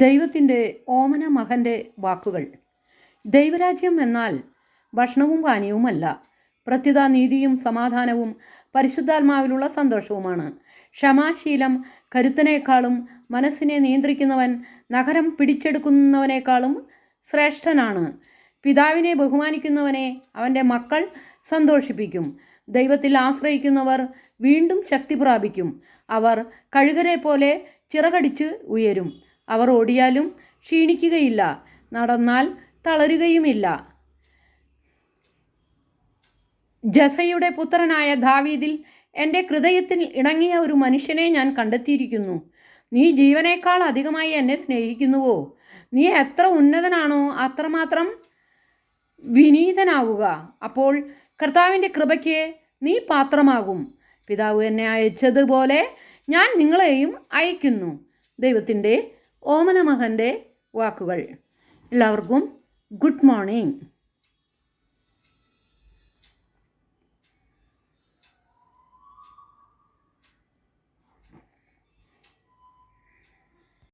ദൈവത്തിൻ്റെ ഓമന മകൻ്റെ വാക്കുകൾ. ദൈവരാജ്യം എന്നാൽ ഭക്ഷണവും പാനീയവുമല്ല, പ്രത്യുത നീതിയും സമാധാനവും പരിശുദ്ധാത്മാവിലുള്ള സന്തോഷവുമാണ്. ക്ഷമാശീലം കരുത്തനേക്കാളും മനസ്സിനെ നിയന്ത്രിക്കുന്നവൻ നഗരം പിടിച്ചെടുക്കുന്നവനേക്കാളും ശ്രേഷ്ഠനാണ്. പിതാവിനെ ബഹുമാനിക്കുന്നവനെ അവൻ്റെ മക്കൾ സന്തോഷിപ്പിക്കും. ദൈവത്തിൽ ആശ്രയിക്കുന്നവർ വീണ്ടും ശക്തി പ്രാപിക്കും. അവർ കഴുകരെ പോലെ ചിറകടിച്ച് ഉയരും. അവർ ഓടിയാലും ക്ഷീണിക്കുകയില്ല, നടന്നാൽ തളരുകയുമില്ല. ജസയുടെ പുത്രനായ ദാവീദിൽ എൻ്റെ ഹൃദയത്തിൽ ഇണങ്ങിയ ഒരു മനുഷ്യനെ ഞാൻ കണ്ടെത്തിയിരിക്കുന്നു. നീ ജീവനേക്കാൾ അധികമായി എന്നെ സ്നേഹിക്കുന്നുവോ? നീ എത്ര ഉന്നതനാണോ അത്രമാത്രം വിനീതനാവുക. അപ്പോൾ കർത്താവിൻ്റെ കൃപയ്ക്ക് നീ പാത്രമാകും. പിതാവ് എന്നെ അയച്ചതുപോലെ ഞാൻ നിങ്ങളെയും അയക്കുന്നു. ദൈവത്തിൻ്റെ ഓമന മകൻ്റെ വാക്കുകൾ. എല്ലാവർക്കും ഗുഡ് മോർണിംഗ്.